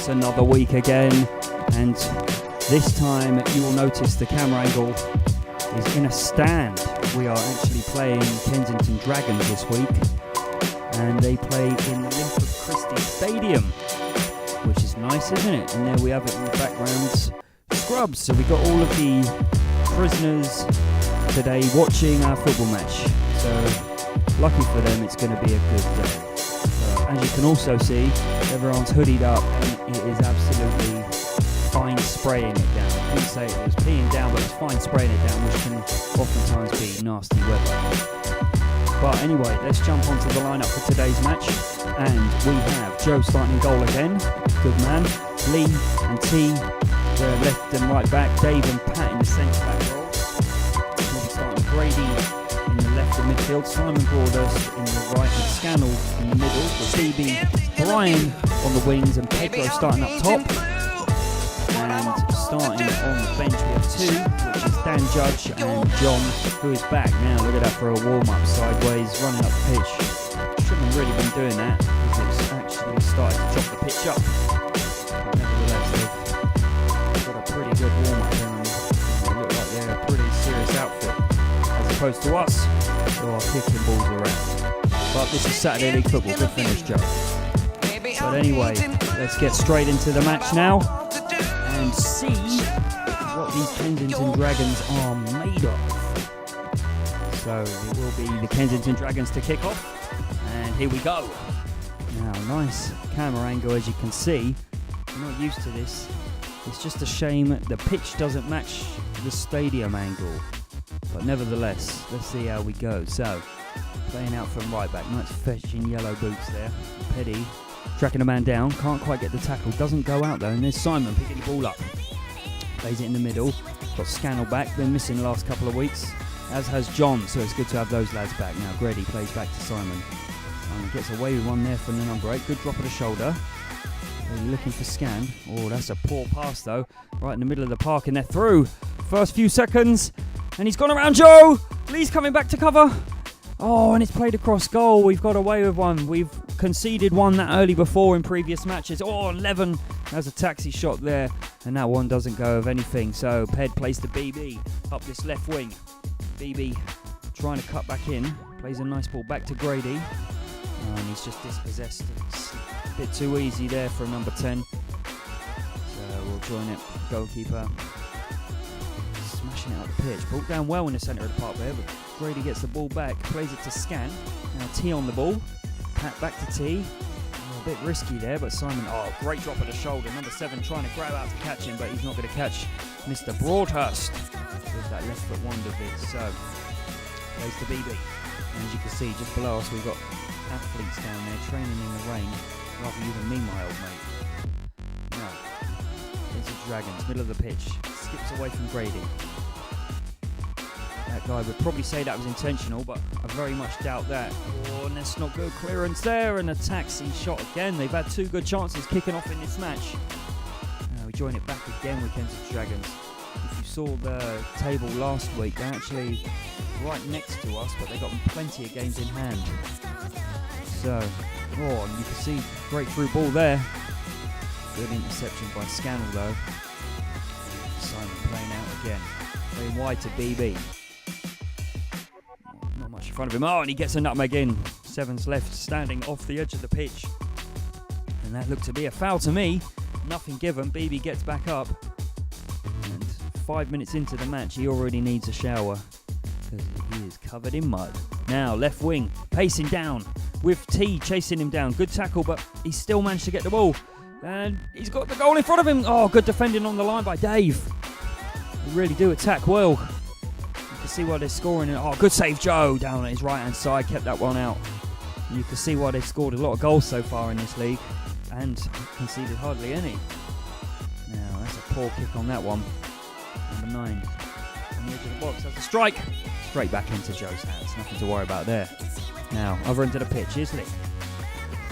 It's another week again, and this time you will notice the camera angle is in a stand. We are actually playing Kensington Dragons this week, and they play in the Linford Christie Stadium, which is nice, isn't it? And there we have it in the background, scrubs. So we got all of the prisoners today watching our football match. So lucky for them, it's going to be a good day. As you can also see, everyone's hoodied up, and it is absolutely fine spraying it down. I wouldn't say it was peeing down, but it's fine spraying it down, which can oftentimes be nasty weather. But anyway, let's jump onto the lineup for today's match. And we have Joe starting in goal again, good man. Lee and T, the left and right back. Dave and Pat in the centre back role. We'll be starting Grady in the left and midfield. Simon Broadhurst in the right and Scannell in the middle. With Phoebe, Brian on the wings, and Pedro starting up top. And starting on the bench we have two, which is Dan Judge and John, who is back now. Look at that for a warm-up, sideways, running up the pitch. Shouldn't have really been doing that, because it's actually started to chop the pitch up. But nevertheless, they've got a pretty good warm-up, and they look like they're a pretty serious outfit, as opposed to us, who are kicking balls around. But this is Saturday League football. Good finish, Joe. But anyway, let's get straight into the match now and see what these Kensington Dragons are made of. So it will be the Kensington Dragons to kick off, and here we go. Now, nice camera angle, as you can see. I'm not used to this. It's just a shame the pitch doesn't match the stadium angle, but nevertheless, let's see how we go. So, playing out from right back, nice fetching yellow boots there. Petty tracking a man down, can't quite get the tackle, doesn't go out though, and there's Simon picking the ball up. Plays it in the middle, got Scannell back, been missing the last couple of weeks, as has John, so it's good to have those lads back. Now Grady plays back to Simon. Simon gets away with one there from the number 8, good drop of the shoulder. They're looking for Scan. Oh, that's a poor pass though, right in the middle of the park, and they're through. First few seconds, and he's gone around Joe! Lee's coming back to cover. Oh, and it's played across goal. We've got away with one. We've conceded one that early before in previous matches. Oh, 11. There's a taxi shot there, and that one doesn't go of anything. So Ped plays to BB up this left wing. BB trying to cut back in. Plays a nice ball back to Grady. And he's just dispossessed. It's a bit too easy there for number 10. So we'll join it. Goalkeeper smashing it out the pitch. Brought down well in the centre of the park there, but Grady gets the ball back, plays it to Scan. Now T on the ball. Pat back to T. Oh, a bit risky there, but Simon, great drop of the shoulder. Number 7 trying to grab out to catch him, but he's not going to catch Mr. Broadhurst with that left foot wonder bit. So, plays to BB. And as you can see, just below us, we've got athletes down there training in the rain. Rather you than me, my old mate. Now, there's the Dragons, middle of the pitch. Skips away from Grady. That guy would probably say that was intentional, but I very much doubt that. Oh, and that's not good clearance there, and a taxi shot again. They've had 2 good chances kicking off in this match. We join it back again with Kensington Dragons. If you saw the table last week, they're actually right next to us, but they've got plenty of games in hand. So, and you can see great through ball there. Good interception by Scannell though. Simon playing out again. Playing wide to BB. Not much in front of him. Oh, and he gets a nutmeg in. 7's left, standing off the edge of the pitch. And that looked to be a foul to me. Nothing given. BB gets back up. And 5 minutes into the match, he already needs a shower, because he is covered in mud. Now, left wing, pacing down, with T chasing him down. Good tackle, but he still managed to get the ball. And he's got the goal in front of him. Oh, good defending on the line by Dave. They really do attack well. You can see why they're scoring. Oh, good save, Joe, down at his right-hand side. Kept that one out. And you can see why they've scored a lot of goals so far in this league, and conceded hardly any. Now, that's a poor kick on that one. Number 9 on the edge of the box. That's a strike. Straight back into Joe's hands. Nothing to worry about there. Now, over into the pitch. Here's Lee.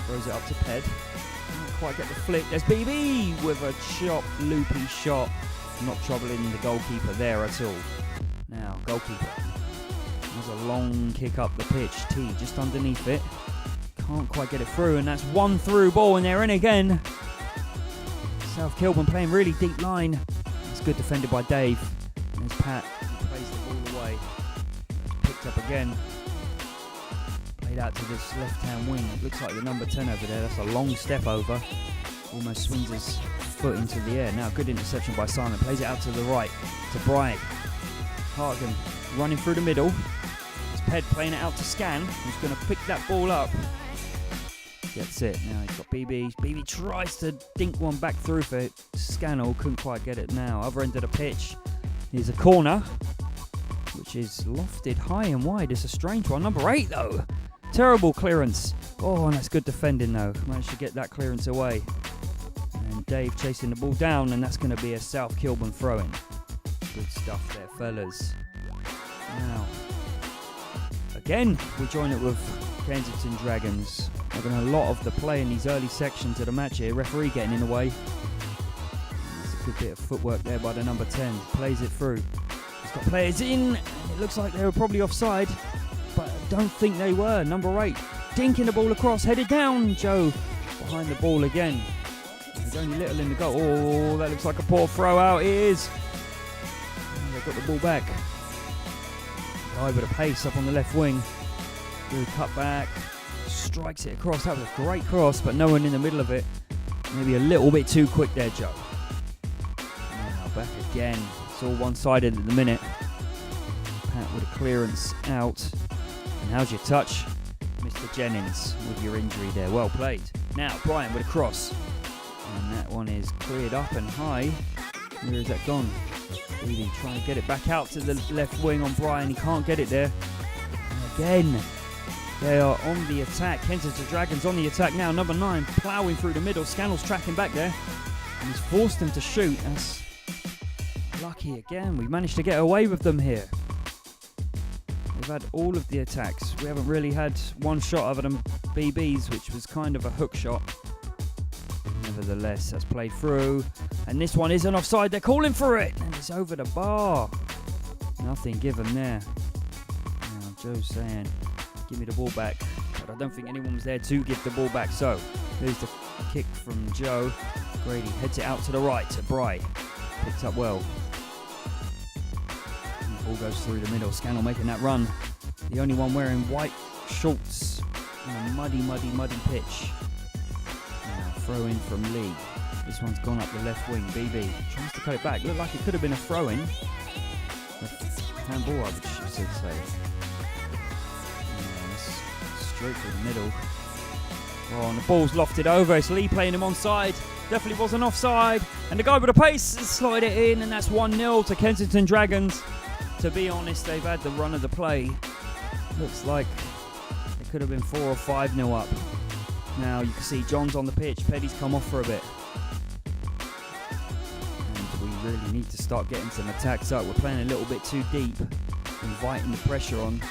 Throws it up to Ped. Can't quite get the flick. There's BB with a chop, loopy shot. Not troubling the goalkeeper there at all. Now, goalkeeper. There's a long kick up the pitch. T just underneath it. Can't quite get it through, and that's one through ball, and they're in again. South Kilburn playing really deep line. It's good defended by Dave. There's Pat, who plays the ball away. Picked up again. Played out to this left-hand wing. It looks like the number 10 over there. That's a long step over. Almost swings his foot into the air. Now, good interception by Simon. Plays it out to the right to Brian. Hartigan running through the middle. It's Ped playing it out to Scan, who's going to pick that ball up. Gets it. Now he's got BB. BB tries to dink one back through for it. Scannell couldn't quite get it now. Other end of the pitch. Here's a corner, which is lofted high and wide. It's a strange one. Number 8, though. Terrible clearance. Oh, and that's good defending, though. Managed to get that clearance away. And Dave chasing the ball down, and that's going to be a South Kilburn throw-in. Good stuff there, fellas. Now, again, we join it with Kensington Dragons. Having a lot of the play in these early sections of the match here. Referee getting in the way. That's a good bit of footwork there by the number 10. Plays it through. He's got players in. And it looks like they were probably offside, but I don't think they were. Number 8, dinking the ball across, headed down. Joe behind the ball again. There's only little in the goal. Oh, that looks like a poor throw out. It is. And they've got the ball back. Guy with a pace up on the left wing. Good cut back. Strikes it across. That was a great cross, but no one in the middle of it. Maybe a little bit too quick there, Joe. Now back again. It's all one-sided at the minute. Pat with a clearance out. And how's your touch, Mr. Jennings, with your injury there? Well played. Now Brian with a cross. And that one is cleared up and high. Where is that gone? Really trying to get it back out to the left wing on Brian. He can't get it there. And again, they are on the attack. Kensington Dragons on the attack now. Number 9 ploughing through the middle. Scannell's tracking back there. And he's forced them to shoot. That's lucky again. We managed to get away with them here. They've had all of the attacks. We haven't really had one shot other than BB's, which was kind of a hook shot. Nevertheless, that's played through. And this one isn't offside. They're calling for it. And it's over the bar. Nothing given there. Now Joe's saying, give me the ball back. But I don't think anyone was there to give the ball back. So, here's the kick from Joe. Grady heads it out to the right to Bry. Picked up well. And the ball goes through the middle. Scannell making that run. The only one wearing white shorts on a muddy pitch. Now, throw in from Lee. This one's gone up the left wing. BB tries to cut it back. Looked like it could have been a throw-in. Handball, I should say. Straight through the middle. Oh, and the ball's lofted over. It's Lee playing him onside. Definitely wasn't offside. And the guy with the pace has slotted it in, and that's 1-0 to Kensington Dragons. To be honest, they've had the run of the play. Looks like it could have been 4 or 5-0 up. Now you can see John's on the pitch. Petty's come off for a bit. And we really need to start getting some attacks up. We're playing a little bit too deep, inviting the pressure on.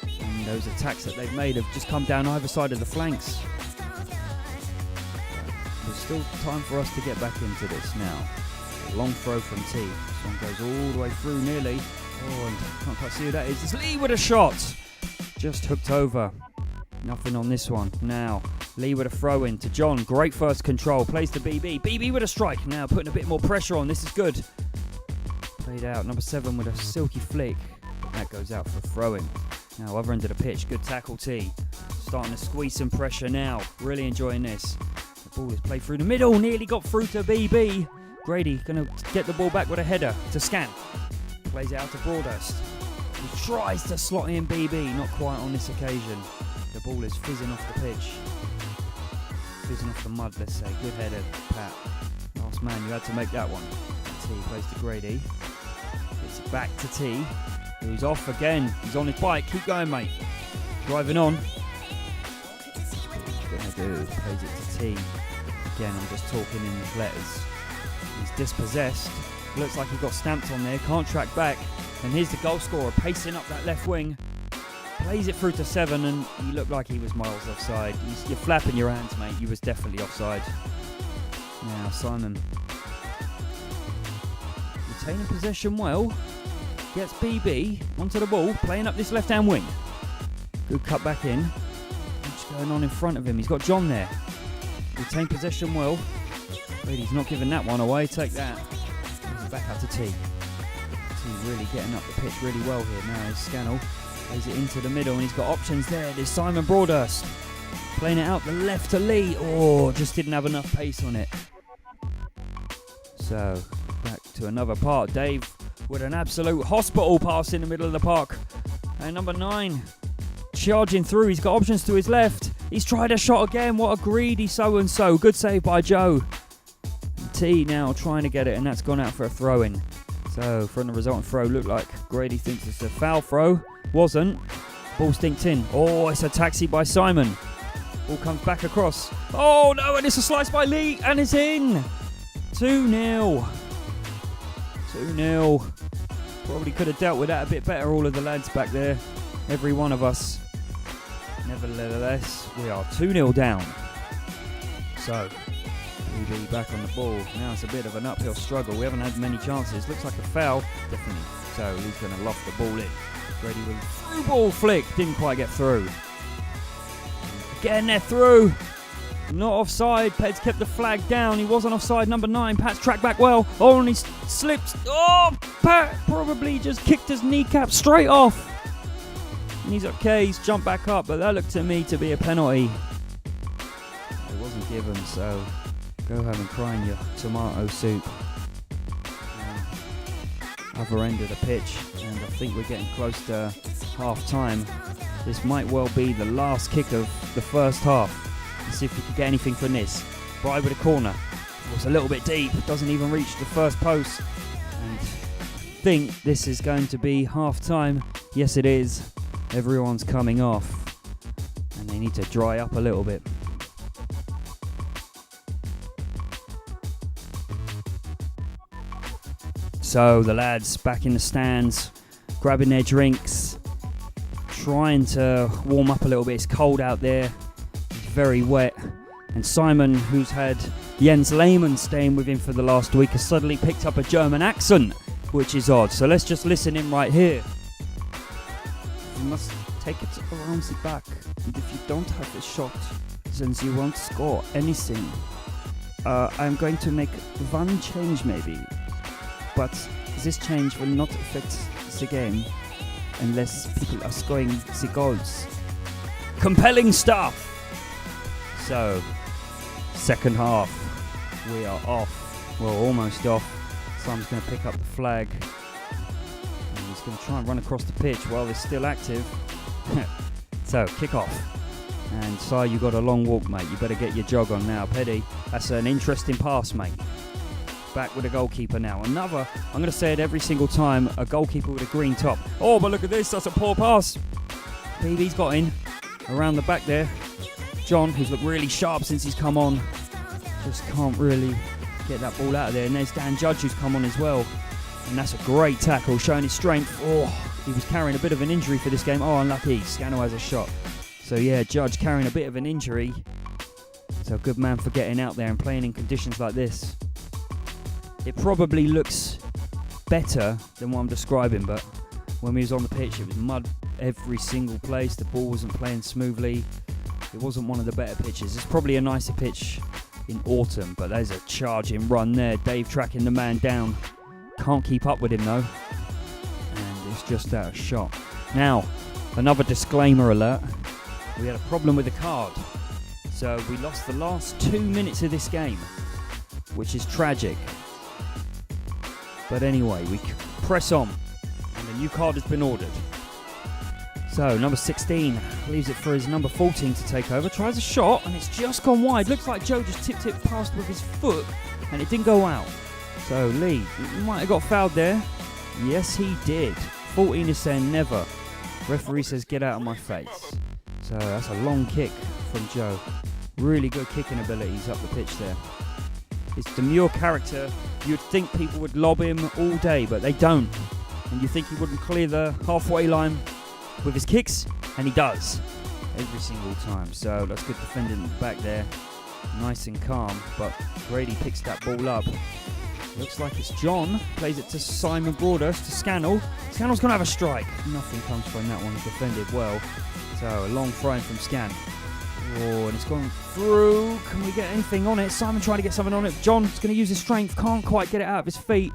And those attacks that they've made have just come down either side of the flanks. There's still time for us to get back into this now. A long throw from T. This one goes all the way through nearly. Oh, and can't quite see who that is. It's Lee with a shot. Just hooked over. Nothing on this one. Now, Lee with a throw in to John. Great first control. Plays to BB. BB with a strike. Now putting a bit more pressure on. This is good. Played out. Number 7 with a silky flick. That goes out for a throw-in. Now, other end of the pitch. Good tackle, T. Starting to squeeze some pressure now. Really enjoying this. The ball is played through the middle. Nearly got through to BB. Grady going to get the ball back with a header to Scan. Plays it out to Broadhurst. He tries to slot in BB. Not quite on this occasion. The ball is fizzing off the pitch. Fizzing off the mud, let's say. Good header, Pat. Last man, you had to make that one. T plays to Grady. Gets it back to T. He's off again. He's on his bike. Keep going, mate. Driving on. What he's going to do. Plays it to T. Again, I'm just talking in the letters. He's dispossessed. Looks like he got stamped on there. Can't track back. And here's the goal scorer pacing up that left wing. Plays it through to 7, and he looked like he was miles offside. You're flapping your hands, mate. You was definitely offside. Now, Simon. Retaining possession well. Gets BB onto the ball, playing up this left-hand wing. Good cut back in. What's going on in front of him? He's got John there. Retain possession well. Brady's not giving that one away. Take that. He's back up to T. T really getting up the pitch really well here. Now is Scannell. Plays it into the middle and he's got options there. There's Simon Broadhurst. Playing it out the left to Lee. Oh, just didn't have enough pace on it. So, back to another part. Dave with an absolute hospital pass in the middle of the park. And number 9, charging through. He's got options to his left. He's tried a shot again. What a greedy so-and-so. Good save by Joe. And T now trying to get it, and that's gone out for a throw-in. So, from the resultant throw, looked like Grady thinks it's a foul throw. Wasn't. Ball stinked in. Oh, it's a taxi by Simon. Ball comes back across. Oh, no, and it's a slice by Lee, and it's in. 2-0. 2-0. Probably could have dealt with that a bit better, all of the lads back there. Every one of us. Nevertheless, we are 2-0 down. So, PB back on the ball. Now it's a bit of an uphill struggle. We haven't had many chances. Looks like a foul. Definitely. So, Lee's going to loft the ball in. Grady with a through ball flick. Didn't quite get through. Getting there through. Not offside. Peds kept the flag down. He wasn't offside. Number 9. Pat's tracked back well. Oh, and he slipped. Oh, Pat probably just kicked his kneecap straight off. And he's okay. He's jumped back up. But that looked to me to be a penalty. It wasn't given. So go home and cry in your tomato soup. Other end of the pitch. And I think we're getting close to half time. This might well be the last kick of the first half. Let's see if we can get anything from this. Bright with a corner. Oh, it's a little bit deep. Doesn't even reach the first post. And I think this is going to be half time. Yes, it is. Everyone's coming off. And they need to dry up a little bit. So the lads back in the stands, grabbing their drinks, trying to warm up a little bit. It's cold out there. Very wet, and Simon, who's had Jens Lehmann staying with him for the last week, has suddenly picked up a German accent, which is odd. So let's just listen in right here. You must take it around the back, and if you don't have a shot, then you won't score anything. I'm going to make one change maybe, but this change will not affect the game unless people are scoring the goals. Compelling stuff! So, second half, we are off. Well, almost off. Simon's going to pick up the flag. And he's going to try and run across the pitch while it's still active. So, kick off. And Si, you got a long walk, mate. You better get your jog on now. Peddy, that's an interesting pass, mate. Back with the goalkeeper now. Another, I'm going to say it every single time, a goalkeeper with a green top. Oh, but look at this. That's a poor pass. PB's got in around the back there. John, who's looked really sharp since he's come on, just can't really get that ball out of there. And there's Dan Judge, who's come on as well. And that's a great tackle, showing his strength. Oh, he was carrying a bit of an injury for this game. Oh, unlucky. Scannell has a shot. So, yeah, Judge carrying a bit of an injury. So, good man for getting out there and playing in conditions like this. It probably looks better than what I'm describing, but when we was on the pitch, it was mud every single place. The ball wasn't playing smoothly. It wasn't one of the better pitches. It's probably a nicer pitch in autumn, but there's a charging run there. Dave tracking the man down. Can't keep up with him though. And it's just out of shot. Now, another disclaimer alert. We had a problem with the card. So we lost the last 2 minutes of this game, which is tragic. But anyway, we press on. And a new card has been ordered. So, number 16 leaves it for his number 14 to take over. Tries a shot, and it's just gone wide. Looks like Joe just tipped it past with his foot, and it didn't go out. So, Lee, he might have got fouled there. Yes, he did. 14 is saying never. Referee says, get out of my face. So, that's a long kick from Joe. Really good kicking abilities up the pitch there. His demure character, you'd think people would lob him all day, but they don't. And you think he wouldn't clear the halfway line with his kicks, and he does every single time. So that's good defending back there, nice and calm. But Grady picks that ball up. Looks like it's John. Plays it to Simon Broadhurst to Scannell. Scannell's gonna have a strike. Nothing comes from that one. Defended well. So a long throw in from Scan. Oh, and it's gone through. Can we get anything on it? Simon trying to get something on it. John's going to use his strength. Can't quite get it out of his feet.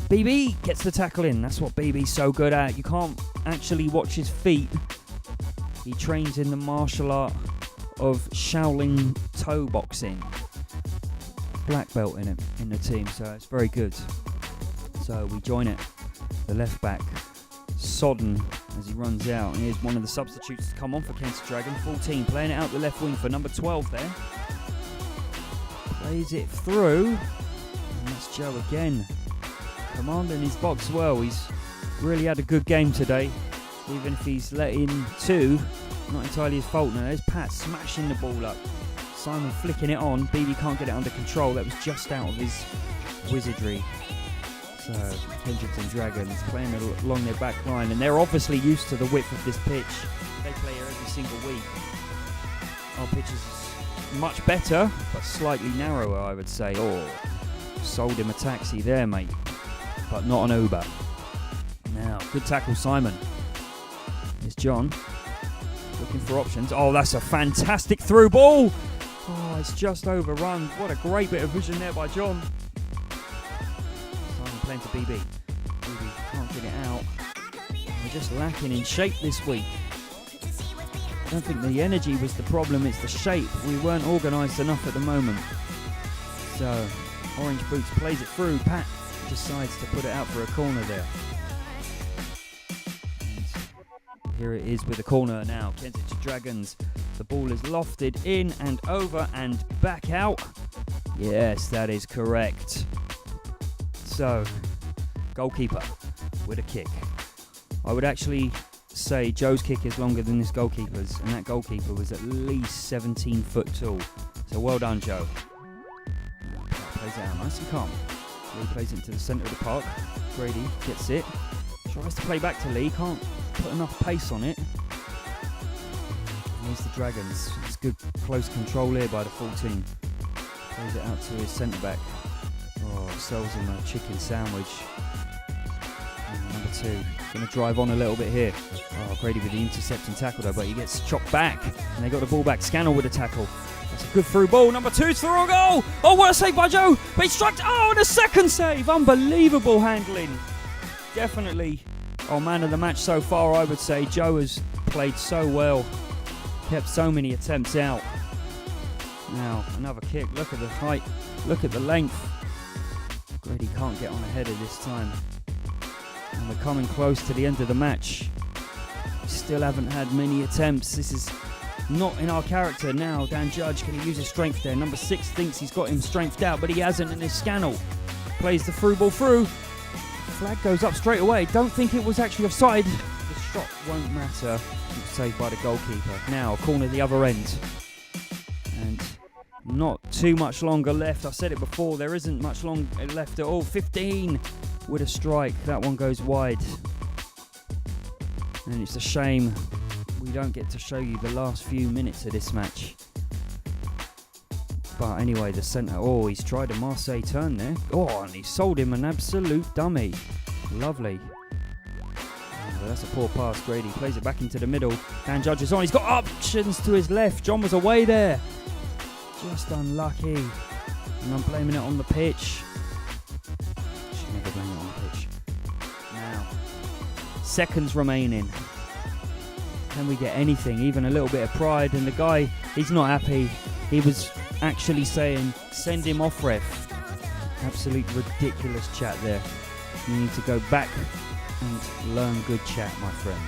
BB gets the tackle in. That's what BB's so good at. You can't actually watch his feet. He trains in the martial art of Shaolin toe boxing. Black belt in the team, so it's very good. So we join it. The left back, sodden as he runs out. And here's one of the substitutes to come on for Kensington Dragons. 14 playing it out the left wing for number 12 there. Plays it through. And that's Joe again. Commanding his box well. He's really had a good game today. Even if he's let in two, not entirely his fault. Now there's Pat smashing the ball up. Simon flicking it on. BB can't get it under control. That was just out of his wizardry. So Kensington Dragons playing along their back line, and they're obviously used to the width of this pitch. They play here every single week. Our pitch is much better, but slightly narrower, I would say. Oh, sold him a taxi there, mate, but not an Uber. Now, good tackle, Simon. Here's John looking for options. Oh, that's a fantastic through ball. Oh, it's just overrun. What a great bit of vision there by John. Simon playing to BB. BB can't get it out. We're just lacking in shape this week. I don't think the energy was the problem, it's the shape. We weren't organised enough at the moment. So, Orange Boots plays it through. Pat decides to put it out for a corner there. And here it is with the corner now. Kensington Dragons. The ball is lofted in and over and back out. Yes, that is correct. So, goalkeeper with a kick. I would actually say Joe's kick is longer than this goalkeeper's, and that goalkeeper was at least 17 foot tall. So well done, Joe. Plays it out nice and calm. Lee plays it into the centre of the park. Grady gets it. Tries to play back to Lee. Can't put enough pace on it. Here's the Dragons. It's good close control here by the 14. Plays it out to his centre back. Oh, sells him a chicken sandwich. And number 2. Going to drive on a little bit here. Oh, Grady with the intercepting tackle though, but he gets chopped back. And they got the ball back. Scannell with a tackle. That's a good through ball. Number 2's the wrong goal. Oh, what a save by Joe. But he struck. Oh, and a second save. Unbelievable handling. Definitely our man of the match so far, I would say. Joe has played so well. Kept so many attempts out. Now, another kick. Look at the height. Look at the length. Grady can't get on a header this time. And we're coming close to the end of the match. We still haven't had many attempts. This is not in our character now. Dan Judge, can he use his strength there? Number 6 thinks he's got him strengthed out, but he hasn't, and his Scannell plays the through ball through. Flag goes up straight away. Don't think it was actually offside. The shot won't matter. It's saved by the goalkeeper. Now, corner the other end. And not too much longer left. I said it before, there isn't much long left at all. 15 with a strike. That one goes wide. And it's a shame we don't get to show you the last few minutes of this match. But anyway, the centre. Oh, he's tried a Marseille turn there. Oh, and he sold him an absolute dummy. Lovely. Oh, that's a poor pass. Grady plays it back into the middle. Dan Judge is on. He's got options to his left. John was away there. Just unlucky. And I'm blaming it on the pitch. Should never blame it on the pitch. Now, seconds remaining. Can we get anything? Even a little bit of pride. And the guy, he's not happy. He was actually saying, send him off, ref. Absolute ridiculous chat there. You need to go back and learn good chat, my friend.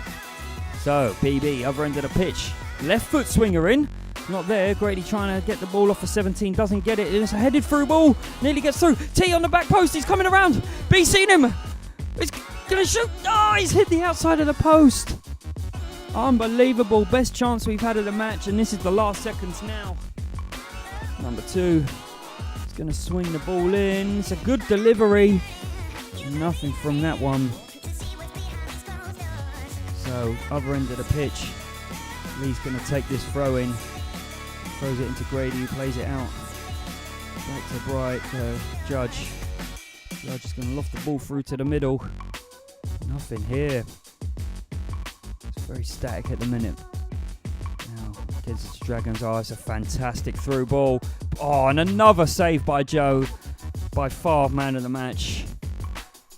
So, BB, other end of the pitch. Left foot swinger in. Not there. Grady trying to get the ball off for 17. Doesn't get it. It's a headed through ball. Nearly gets through. T on the back post. He's coming around. B seen him. He's going to shoot. Oh, he's hit the outside of the post. Unbelievable. Best chance we've had of the match. And this is the last seconds now. Number 2. He's going to swing the ball in. It's a good delivery. Nothing from that one. So, other end of the pitch. Lee's going to take this throw in. Throws it into Grady, who plays it out. Back to Judge. Judge is going to loft the ball through to the middle. Nothing here. It's very static at the minute. Now, Kensington Dragons. Oh, it's a fantastic through ball. Oh, and another save by Joe. By far, man of the match.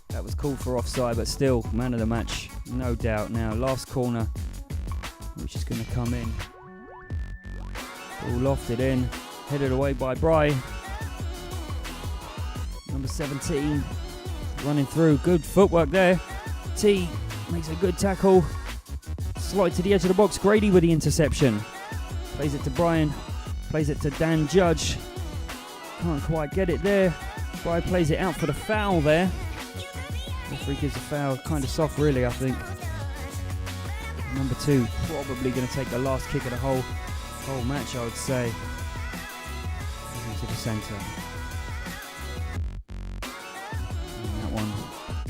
That was called for offside, but still, man of the match, no doubt. Now, last corner, which is going to come in. All lofted in, headed away by Bry. Number 17, running through. Good footwork there. T makes a good tackle. Slide to the edge of the box. Grady with the interception. Plays it to Brian. Plays it to Dan Judge. Can't quite get it there. Bry plays it out for the foul there. Referee gives a foul. Kind of soft, really, I think. Number 2 probably going to take the last kick of the whole match, I would say. Into the centre. And that one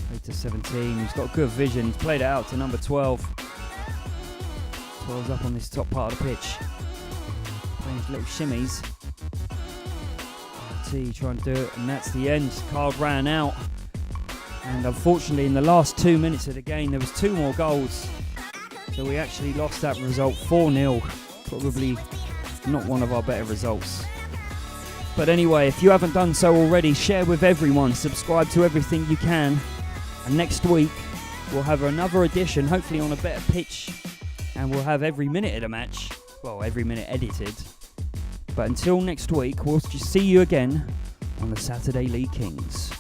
played to 17. He's got good vision. He's played it out to number 12. 12's up on this top part of the pitch. Playing his little shimmies. T trying to do it, and that's the end. Card ran out. And unfortunately, in the last 2 minutes of the game, there was 2 more goals. So we actually lost that result 4-0. Probably not one of our better results. But anyway, if you haven't done so already, share with everyone. Subscribe to everything you can. And next week, we'll have another edition, hopefully on a better pitch. And we'll have every minute of the match. Well, every minute edited. But until next week, we'll just see you again on the Saturday League Kings.